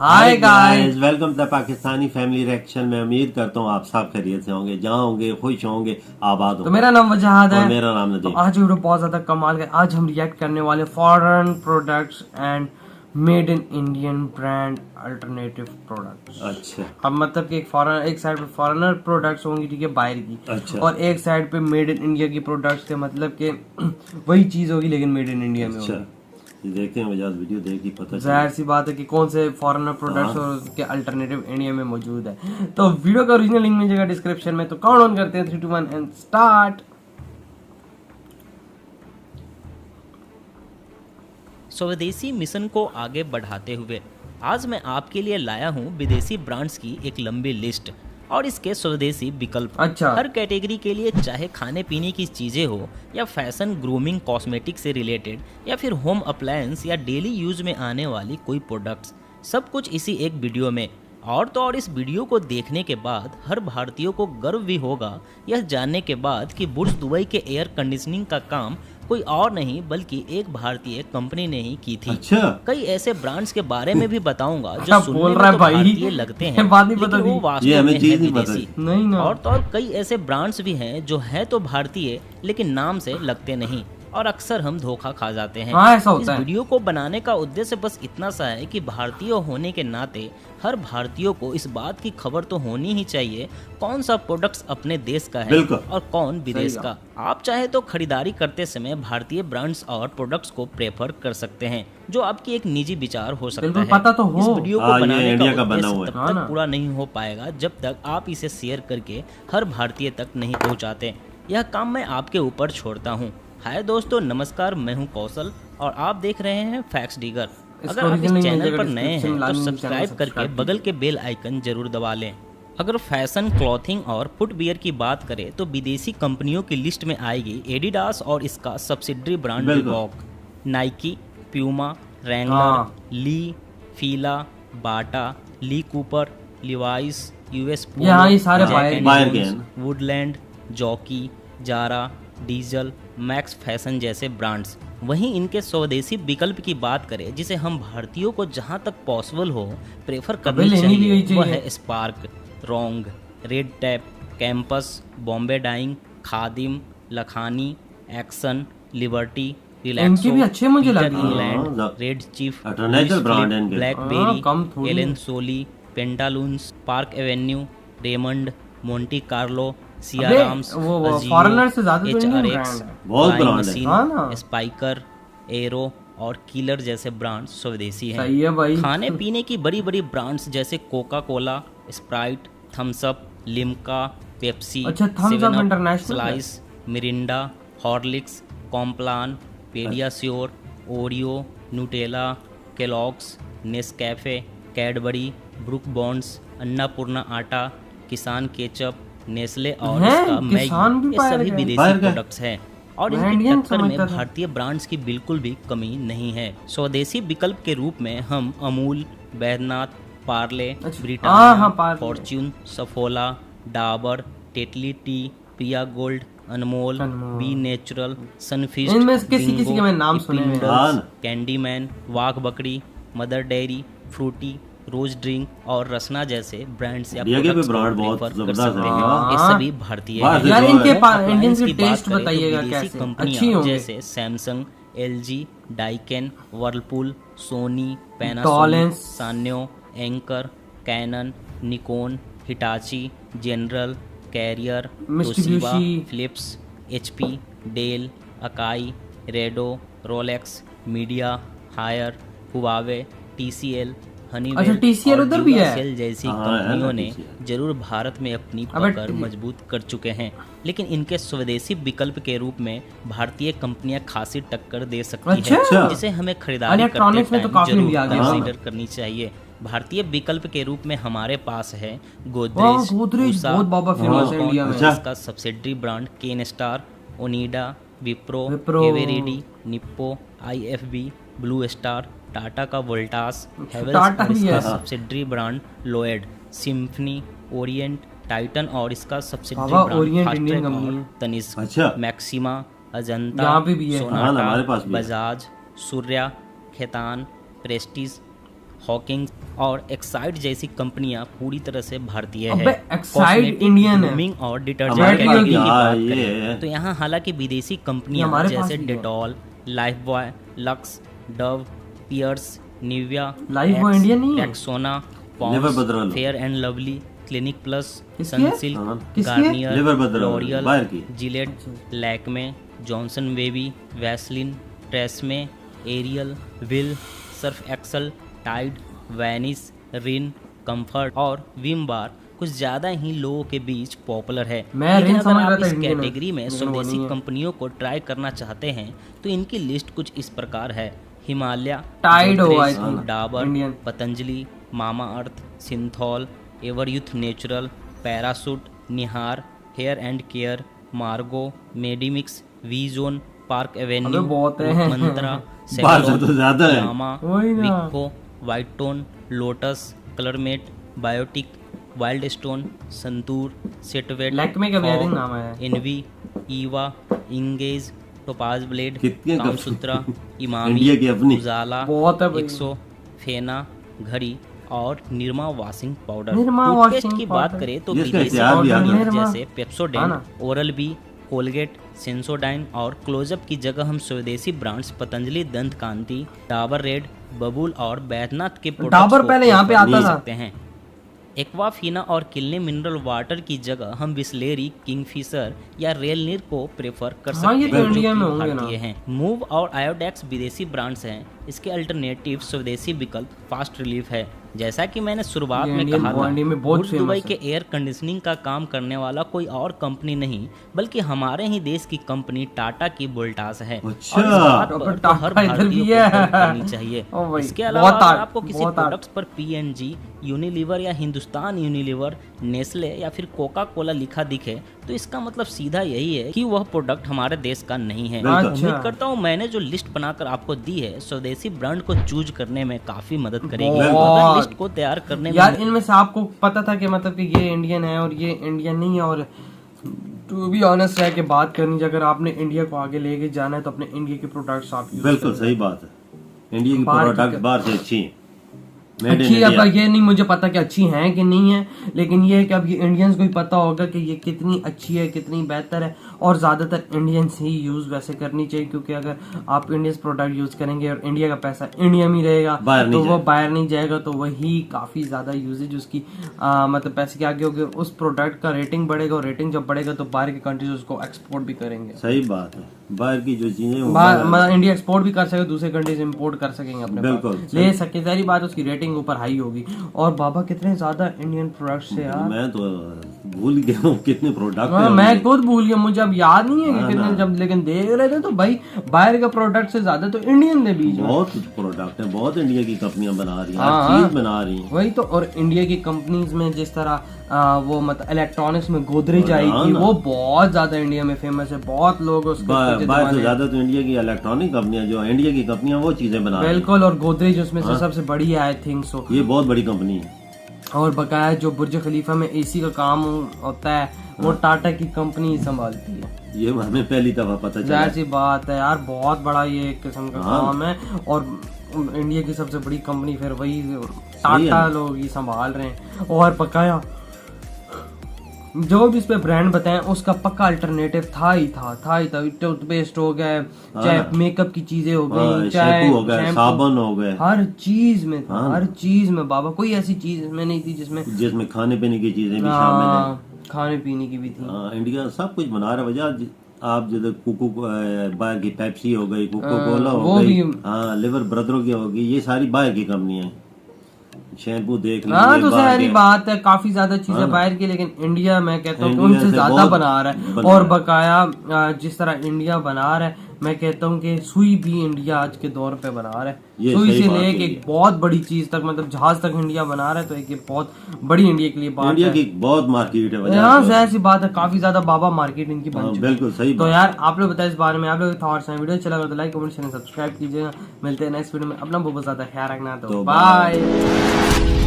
Hi guys, welcome to Pakistani family reaction. मैं उम्मीद करता हूँ आप सब खैरियत से होंगे, जहाँ होंगे खुश होंगे, आबाद होंगे। तो मेरा नाम वजहाद है और मेरा नाम तो नदीम। आज वीडियो बहुत ज्यादा कमाल है। आज हम रिएक्ट करने वाले foreign products and made in Indian brand alternative products. अच्छा अब मतलब कि एक साइड पे फॉरेनर प्रोडक्ट्स होंगी, ठीक है, बाहर की। अच्छा। और एक साइड पे मेड इन इंडिया की प्रोडक्ट्स के मतलब कि वही चीज होगी लेकिन मेड इन इंडिया में अच्छा, होगी। ये देखते हैं वजह वीडियो देख के पता जाहिर सी बात है कि कौन से फॉरेनर प्रोडक्ट्स और उसके अल्टरनेटिव इंडिया में मौजूद है। तो वीडियो का ओरिजिनल लिंक मिल जाएगा डिस्क्रिप्शन में। तो काउंट ऑन करते हैं 3 2 1 एंड स्टार्ट। स्वदेशी मिशन को आगे बढ़ाते हुए आज मैं आपके लिए लाया हूं विदेशी ब्रांड्स की एक लंबी लिस्ट और इसके स्वदेशी विकल्प। अच्छा। हर कैटेगरी के लिए, चाहे खाने पीने की चीज़ें हो या फैशन, ग्रूमिंग, कॉस्मेटिक से रिलेटेड या फिर होम अप्लायंस या डेली यूज में आने वाली कोई प्रोडक्ट्स, सब कुछ इसी एक वीडियो में। और तो और इस वीडियो को देखने के बाद हर भारतीय को गर्व भी होगा यह जानने के बाद कि बुर्ज दुबई के एयर कंडीशनिंग का काम कोई और नहीं बल्कि एक भारतीय कंपनी ने ही की थी। अच्छा। कई ऐसे ब्रांड्स के बारे में भी बताऊंगा जो क्या सुनने बोल में रहा है तो भाई? भारतीय लगते ये हैं बात नहीं लेकिन पता वो थी। ये वास्तव हमें में है चीज नहीं पता विदेशी। थी। नहीं ना। और तो और कई ऐसे ब्रांड्स भी हैं जो है तो भारतीय लेकिन नाम से लगते नहीं और अक्सर हम धोखा खा जाते हैं। हाँ, ऐसा होता इस है। वीडियो को बनाने का उद्देश्य बस इतना सा है कि भारतीय होने के नाते हर भारतीय को इस बात की खबर तो होनी ही चाहिए कौन सा प्रोडक्ट्स अपने देश का है बिल्कुल। और कौन विदेश सही का। आप चाहे तो खरीदारी करते समय भारतीय ब्रांड्स और प्रोडक्ट्स को प्रेफर कर सकते हैं, जो आपकी एक निजी विचार हो सकता बिल्कुल, है। पता तो हो। इस वीडियो को हाँ, ये बनाने इंडिया का का बना उद्देश्य हुआ है। तब हाँ तक ना। पूरा नहीं हो पाएगा जब तक आप इसे शेयर करके हर भारतीय तक नहीं पहुंचाते। यह काम मैं आपके ऊपर छोड़ता हूं। हाय दोस्तों, नमस्कार, मैं हूं कौशल और आप देख रहे हैं फैक्ट्स डिगर। अगर आप इस चैनल पर नए हैं तो सब्सक्राइब करके बगल के बेल आइकन जरूर दबा लें। अगर फैशन, क्लॉथिंग और फुटवियर की बात करें तो विदेशी कंपनियों की लिस्ट में आएगी एडिडास और इसका subsidiary brand Reebok, Nike, Puma, Wrangler, Lee, Fila, Bata, Lee Cooper, Levi's, US ये सारे बाहर के हैं। Woodland, Jockey, Zara, Diesel, Max Fashion जैसे ब्रांड्स। वहीं इनके स्वदेशी विकल्प की बात करें जिसे हम भारतीयों को जहां तक पॉसिबल हो प्रेफर करनी चाहिए, वह है स्पार्क, रोंग, Red Tape, Campus, Bombay Dyeing, Khadim, Lakhani, Action, Liberty, इनकी भी अच्छे मुझे लगे। England, Red Chief, Alternative brand है इनके। Blackberry, Allen Solly, Pantaloons, Park Avenue, Raymond, Monte Carlo, Siyaram's, वो फॉरेनर से ज्यादा तो इंडियन ब्रांड है। बहुत ब्रांड है। हाँ ना। स्पाइकर, एरो और किलर जैसे ब्रांड स्वदेशी हैं। सही है भाई। खाने पीने की बड़ी बड़ी ब्रांड्स जैसे Coca Cola, Sprite, Thums Up, Limca, Pepsi, अच्छा, थम्स अप इंटरनेशनल है। Slice, Mirinda, Horlicks, Complan, PediaSure, Oreo, Nutella, Kellogg's, Nescafe, Cadbury, Brooke Bonds, Annapurna atta, Kissan ketchup, Nestle और इसका मैगी, ये सभी विदेशी प्रोडक्ट्स हैं और इनकी टक्कर में भारतीय ब्रांड्स की बिल्कुल भी कमी नहीं है। स्वदेशी विकल्प के रूप में हम Amul, Baidyanath, Parle, Britannia, Fortune, Saffola, Dabur, Tetley tea, Priya Gold, Anmol, B Natural, Sunfeast, किसी के मैं नाम सुने हैं। Candyman, Wagh Bakri, Mother Dairy, Frooti, Rose drink और रसना जैसे ब्रांड्स या प्रोडक्ट्स को प्रेफर कर सकते हैं। ये सभी भारतीय हैं। यार इनके इंडियन की की बात टेस्ट करें तो बताइएगा विदेशी कैसे अच्छी कंपनियां होंगी। जैसे Samsung, LG, Daikin, Whirlpool, Sony, Panasonic, टॉलेंस, Sanyo, Anchor, Canon, Nikon, Hitachi, General, Carrier, Toshiba, Philips, HP, Dell, Akai, रेडो, Rolex, Midea, Haier, Huawei, TCL, Honeywell अच्छा, TCL उधर भी है। सेल जैसी कंपनियों ने जरूर भारत में अपनी पकड़ मजबूत कर चुके हैं, लेकिन इनके स्वदेशी विकल्प के रूप में भारतीय कंपनियां खासी टक्कर दे सकती हैं, जिसे हमें खरीदारी करते टाइम जरूर कंसीडर करनी चाहिए। भारतीय विकल्प के रूप में हमारे पास है गोदरेज, बहुत बाबा फेमस है इंडिया में। इसका subsidiary brand Kenstar, Onida, Wipro, Eveready, Nippo, IFB, Blue Star, Tata का वोल्टास, हेवेल्स और इसका subsidiary brand Lloyd, Symphony, Orient, Titan और इसका सब्सिडरी ब्रांड फास्ट्रैक और Tanishq, Maxima, Ajanta, Sonata, Bajaj, Surya, Khaitan, Prestige, Hawkins और एक्साइड जैसी कंपनियां पूरी तरह से भारतीय अबे, है। एक्साइड Cosmetic, इंडियन है। grooming और हमारे डिटर्जेंट पास कैटेगरी की भी बात ये करें है। तो यहाँ हालांकि विदेशी कंपनियां हमारे पास जैसे भी है। Dettol, Lifebuoy, Lux, Dove, Pears, Nivea, Lifebuoy Indian नहीं है? एक्सोना, लिवर बदल लो। Fair and Lovely, Clinic Plus, किसकी है? सनसिल्क, हाँ। किसकी है? गार्नियर, लिवर बदल लो, लॉरियल, बाहर की। Gillette, Lakme, Johnson baby, Vaseline, Tresemme, Ariel, Wheel, Surf Excel, Tide, Vanish, Rin, Comfort और विम बार कुछ ज़्यादा ही लोगों के बीच पॉपुलर है। मैं लेकिन रिन अगर समझ आप रहा था इस इंडियन है, कैटेगरी में लेकिन वो स्वदेशी नहीं है। कंपनियों को ट्राई करना चाहते हैं तो इनकी लिस्ट कुछ इस प्रकार है। हिमालय, Tide हो, Godrej, I think, Dabur, Indian. Patanjali, Mamaearth, Cinthol, Everyuth Natural, Parachute, Nihar, hair and care, Margo, Medimix, V John, Park Avenue, अबे बहुत है। मंत्रा, बाहर से तो ज्यादा है। लामा, वही ना। Vicco, White Tone, Lotus, Colormate, Biotique, Wild Stone, Santoor, Set Wet, Lakme का भी I think नाम है। Envy, Eva, Engage, Topaz blade, कितने कामसूत्रा, इमामी, इंडिया की अपनी। उजाला, बहुत है भाई। 100, फेना, घड़ी और Nirma washing powder. Nirma toothpaste washing की बात पाउडर। करें तो जिसका विदेशी इतिहास भी कंपनियां आता है। जैसे हाँ पेप्सोडेंट, ना। ओरल बी, कोलगेट, सेंसोडाइन और क्लोजअप की जगह हम स्वदेशी ब्रांड्स पतंजलि दंत कांति, डाबर रेड, बबूल और बैद्यनाथ के प्रोडक्ट्स डाबर को पहले यहाँ पे प्रेफर आता कर था। सकते हैं। एक्वाफिना और किल्ले मिनरल वाटर की जगह हम बिस्लेरी, किंगफिशर या रेलनीर को प्रेफर कर सकते हाँ, ये हैं तो जो इंडिया कि में होंगे ना। भारतीय हैं। मूव और आयोडेक्स विदेशी ब्रांड्स हैं। इसके अल्टरनेटिव स्वदेशी विकल्प फास्ट रिलीफ है। जैसा कि मैंने शुरुआत ये में इंडियन कहा था, ब्रांडी में बहुत वुड famous दुबई है। के एयर कंडीशनिंग का काम करने वाला कोई और कंपनी नहीं बल्कि हमारे ही देश की कंपनी टाटा की वोल्टास है। अच्छा। और इस बात तो पर टाटा हर इधर भारतीय भी को है। गर्व करनी चाहिए। ओ भाई, इसके अलावा बहुत अगर आर्ट, आपको किसी बहुत आर्ट। प्रोडक्ट्स पर पीएनजी, यूनिलीवर या हिंदुस्तान यूनिलीवर, नेस्ले या फिर कोका कोला लिखा दिखे तो इसका मतलब सीधा यही है कि वह प्रोडक्ट हमारे देश का नहीं है। बिल्कुल। उम्मीद करता हूँ मैंने जो लिस्ट बनाकर आपको दी है स्वदेशी ब्रांड को चूज करने में काफी मदद करेगी। बहुत। अगर लिस्ट को तैयार करने में यार इनमें से आपको पता था कि मतलब कि ये इंडियन है और ये इंडियन नहीं है, और टू बी ऑनेस्ट रह के बात करनी चाहिए, अगर आपने इंडिया को आगे लेके जाना है तो अपने इंडिया के प्रोडक्ट्स आप यूज बिल्कुल सही बात है। इंडिया की बाहर की प्रोडक्ट बाहर से अच्छी है। Made in अच्छी है। India। अब ये नहीं मुझे पता कि अच्छी हैं कि नहीं है, लेकिन ये है कि अब ये इंडियंस को ही पता होगा कि ये कितनी अच्छी है, कितनी बेहतर है, और ज्यादातर इंडियंस ही यूज वैसे करनी चाहिए, क्योंकि अगर आप इंडियंस प्रोडक्ट यूज करेंगे और इंडिया का पैसा इंडिया में ही रहेगा बाहर नहीं तो वो जाएगा। बाहर नहीं जाएगा, तो वही काफी ज्यादा यूजेज उसकी मतलब पैसे के आगे होगी, उस प्रोडक्ट का रेटिंग बढ़ेगा, और रेटिंग जब बढ़ेगा तो बाहर की कंट्रीज उसको एक्सपोर्ट भी करेंगे। सही बात है। बाहर की जो चीजें वो मतलब इंडिया एक्सपोर्ट भी कर सके, दूसरे कंट्रीज इंपोर्ट कर सकेंगे अपने बिल्कुल, पास, ले सके, सारी बात उसकी रेटिंग ऊपर हाई होगी। और बाबा कितने ज्यादा इंडियन प्रोडक्ट्स है यार, मैं तो भूल गया हूँ कितने प्रोडक्ट हाँ, मैं खुद भूल गया, मुझे अब याद नहीं है कि हाँ कितने, ना। जब लेकिन देख रहे थे तो भाई बाहर का प्रोडक्ट से ज्यादा तो इंडियन थे बीच में। बहुत प्रोडक्ट है, बहुत इंडिया की कंपनियां बना रही हैं, हाँ, हर चीज बना रही हैं। वही तो। और इंडिया की कंपनीज में जिस तरह वो मतलब इलेक्ट्रॉनिक्स में गोदरेज आई हाँ थी, ना। वो बहुत ज्यादा इंडिया में फेमस है, बहुत लोग उसके पीछे बाहर से दीवाने हैं। ज्यादा तो इंडिया की इलेक्ट्रॉनिक कंपनियां, जो इंडिया की कंपनियां वो चीजें बना रही हैं। बिल्कुल, और गोदरेज उसमें से सबसे बड़ी है आई थिंक सो। ये बहुत बड़ी कंपनी है। और बकाया जो बुर्ज खलीफा में एसी का काम होता है वो टाटा की कंपनी ही संभालती है। ये हमें पहली दफा पता चला। जाहिर सी बात है यार, बहुत बड़ा ये एक किस्म का हाँ। काम है, और इंडिया की सबसे बड़ी कंपनी फिर वही है टाटा ना। लोग ही संभाल रहे हैं। और बकाया जो भी इस पे ब्रांड बताएं उसका पक्का अल्टरनेटिव था ही था। टूथपेस्ट हो गया, चाहे मेकअप की चीजें हो गई, चाहे शैम्पू हो गए, साबुन हो गए, हर चीज में था, हाँ। हर चीज में बाबा, कोई ऐसी चीज इसमें नहीं थी जिसमें जिसमें खाने पीने की चीजें भी शामिल है। हाँ, खाने पीने की भी थी। हाँ, इंडिया सब कुछ बना रहा है। वजह आप जैसे बाहर की पेप्सी हो गई, कोको कोला हो वो गई, भी। हाँ, लिवर ब्रदरों की होगी, ये सारी बाहर की कंपनियां हैं। शैम्पू देख हाँ लीजिए तो बाहर सारी के। बात है, काफी ज्यादा चीजें बाहर की, लेकिन इंडिया मैं कहता हूँ कि इंडिया उनसे से ज्यादा बहुत बना रहा है। बना और रहा है। बकाया जिस तरह इंडिया बना रहा है, मैं कहता हूँ कि सुई भी इंडिया आज के दौर पे बना रहा है। ये सुई सही से बात लेके है। एक बहुत बड़ी चीज तक, मतलब जहाज तक इंडिया बना रहा है, तो एक ये बहुत बड़ी इंडिया के लिए बात इंडिया है। की बहुत मार्केट है। वजह हाँ से। जाहिर सी बात है, काफी ज्यादा बाबा मार्केट इनकी बन हाँ, चुकी है। बिल्कुल सही तो बात। यार आप लोग बताएं इस बारे में, आप लोग थॉट्स हैं, वीडियो चला तो लाइक कमेंट शेयर सब्सक्राइब कीजिएगा। मिलते हैं नेक्स्ट वीडियो में, अपना बहुत ज्यादा ख्याल रखना, तो तो बाय।